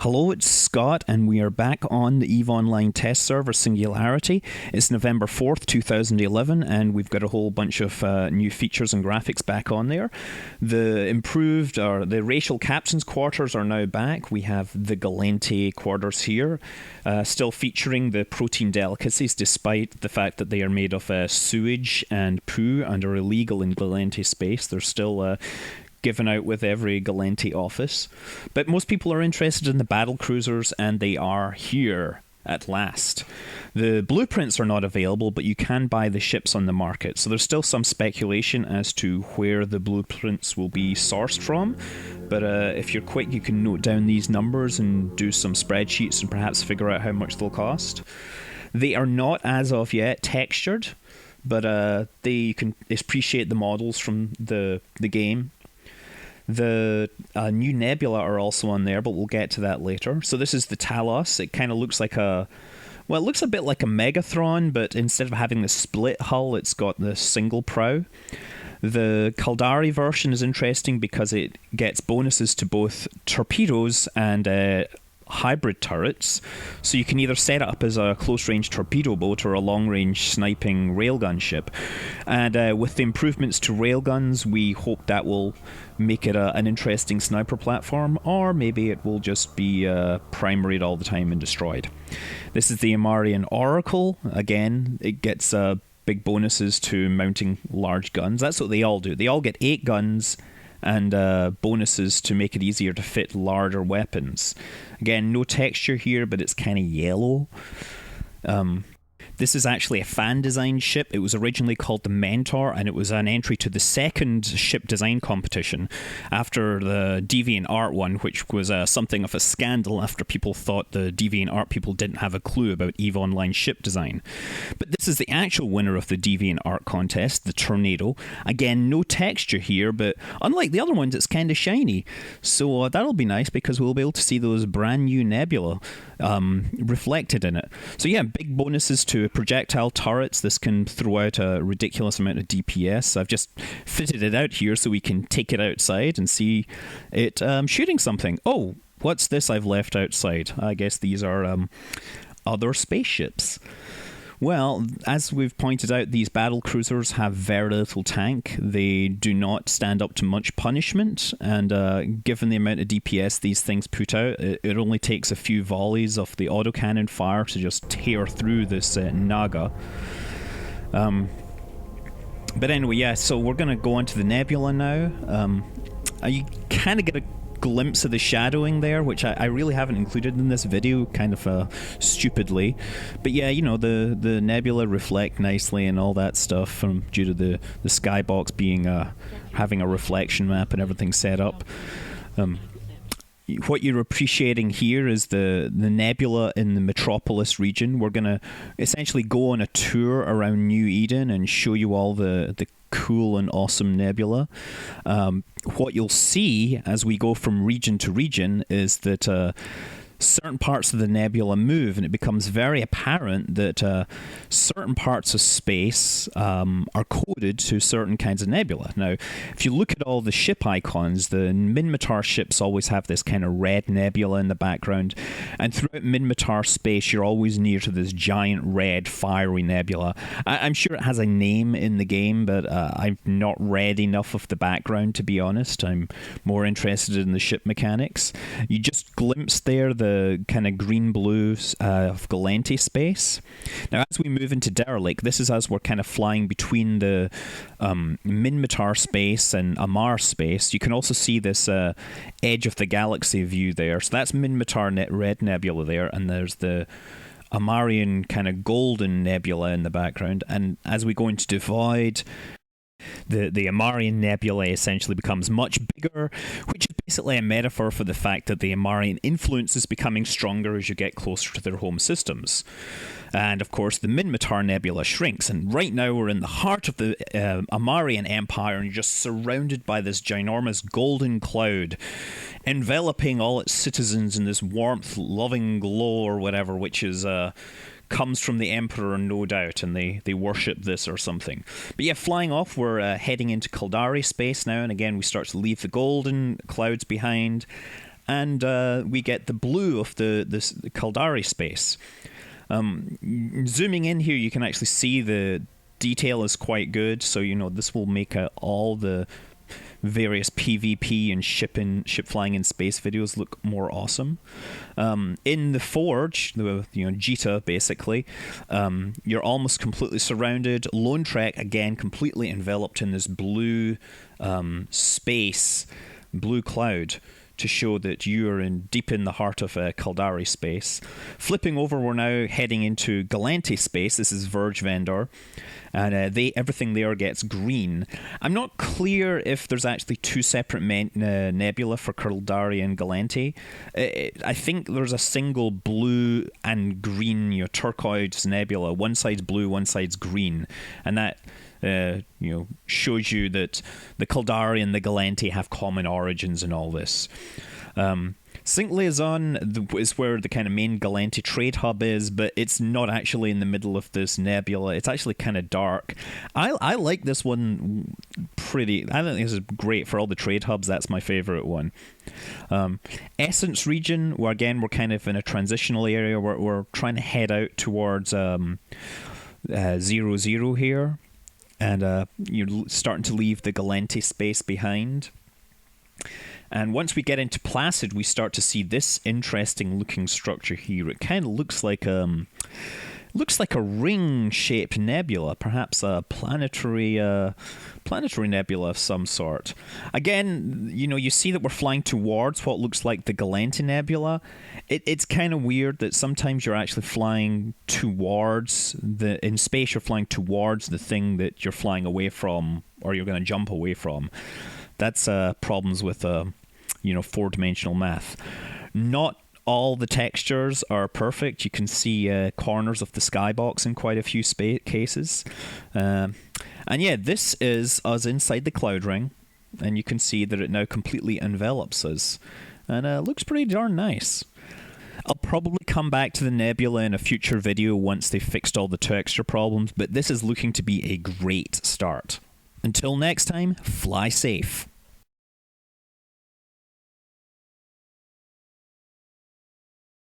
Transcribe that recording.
Hello, it's Scott, and we are back on the EVE Online test server Singularity. It's November 4th, 2011, and we've got a whole bunch of new features and graphics back on there. The racial captain's quarters are now back. We have the Galente quarters here, still featuring the protein delicacies, despite the fact that they are made of sewage and poo and are illegal in Galente space. They're still given out with every Galente office. But most people are interested in the Battlecruisers, and they are here at last. The blueprints are not available, but you can buy the ships on the market. So there's still some speculation as to where the blueprints will be sourced from. But if you're quick, you can note down these numbers and do some spreadsheets and perhaps figure out how much they'll cost. They are not, as of yet, textured, but you can appreciate the models from the game. The new Nebula are also on there, but we'll get to that later. So this is the Talos. It kind of looks like it looks a bit like a Megathron, but instead of having the split hull, it's got the single prow. The Caldari version is interesting because it gets bonuses to both torpedoes and hybrid turrets, so you can either set it up as a close-range torpedo boat or a long-range sniping railgun ship. And with the improvements to railguns, we hope that will make it an interesting sniper platform, or maybe it will just be primaried all the time and destroyed. This is the Amarian Oracle. Again, it gets big bonuses to mounting large guns. That's what they all do. They all get 8 guns and bonuses to make it easier to fit larger weapons. Again, no texture here, but it's kind of yellow. This is actually a fan-designed ship. It was originally called the Mentor, and it was an entry to the second ship design competition after the DeviantArt one, which was something of a scandal after people thought the DeviantArt people didn't have a clue about EVE Online ship design. But this is the actual winner of the DeviantArt contest, the Tornado. Again, no texture here, but unlike the other ones, it's kind of shiny. So that'll be nice because we'll be able to see those brand new Nebula reflected in it. So yeah, big bonuses to projectile turrets. This can throw out a ridiculous amount of DPS. I've just fitted it out here so we can take it outside and see it shooting something. Oh, what's this I've left outside? I guess these are other spaceships. Well, as we've pointed out, these Battlecruisers have very little tank. They do not stand up to much punishment, and given the amount of DPS these things put out, it only takes a few volleys of the autocannon fire to just tear through this Naga. But anyway, yeah, so we're going to go on to the Nebula now. You kind of get a glimpse of the shadowing there, which I really haven't included in this video, kind of stupidly. But yeah, you know, the Nebula reflect nicely and all that stuff due to the skybox being having a reflection map and everything set up. What you're appreciating here is the Nebula in the Metropolis region. We're going to essentially go on a tour around New Eden and show you all the cool and awesome Nebula. What you'll see as we go from region to region is that certain parts of the Nebula move, and it becomes very apparent that certain parts of space are coded to certain kinds of nebula. Now, if you look at all the ship icons, the Minmatar ships always have this kind of red nebula in the background, and throughout Minmatar space, you're always near to this giant red fiery nebula. I'm sure it has a name in the game, but I've not read enough of the background, to be honest. I'm more interested in the ship mechanics. You just glimpse there the kind of green-blue of Galente space. Now, as we move into Derelict, this is as we're kind of flying between the Minmatar space and Amar space. You can also see this edge of the galaxy view there. So that's Minmatar Red Nebula there, and there's the Amarian kind of golden nebula in the background. And as we go into Divide, the Amarian Nebula essentially becomes much bigger, which is basically a metaphor for the fact that the Amarian influence is becoming stronger as you get closer to their home systems. And of course, the Minmatar Nebula shrinks, and right now we're in the heart of the Amarian Empire, and you're just surrounded by this ginormous golden cloud, enveloping all its citizens in this warmth, loving glow or whatever, which is comes from the Emperor, no doubt, and they worship this or something. But yeah, flying off, we're heading into Caldari space now, and again we start to leave the golden clouds behind, and we get the blue of the Caldari space. Zooming in here, you can actually see the detail is quite good, so this will make all the various PvP and ship flying in space videos look more awesome. In the Forge, the Jita basically, you're almost completely surrounded. Lone Trek again completely enveloped in this blue space, blue cloud, to show that you are deep in the heart of Caldari space. Flipping over, we're now heading into Galante space. This is Verge Vendor, and everything there gets green. I'm not clear if there's actually two separate nebula for Caldari and Galante. I think there's a single blue and green turquoise nebula. One side's blue, one side's green, and that shows you that the Caldari and the Galante have common origins and all this. Sync Liaison is where the kind of main Galante trade hub is, but it's not actually in the middle of this nebula. It's actually kind of dark. I like this one pretty. I think this is great for all the trade hubs. That's my favorite one. Essence region, where again we're kind of in a transitional area. We're trying to head out towards 00 here. And you're starting to leave the Galante space behind. And once we get into Placid, we start to see this interesting looking structure here. It kind of looks like a ring-shaped nebula, perhaps a planetary nebula of some sort. Again, you see that we're flying towards what looks like the Galante Nebula. It's kind of weird that sometimes you're actually flying towards in space. You're flying towards the thing that you're flying away from, or you're going to jump away from. That's problems with four-dimensional math. Not all the textures are perfect. You can see corners of the skybox in quite a few cases. And yeah, this is us inside the cloud ring, and you can see that it now completely envelops us. And it looks pretty darn nice. I'll probably come back to the nebula in a future video once they've fixed all the texture problems, but this is looking to be a great start. Until next time, fly safe.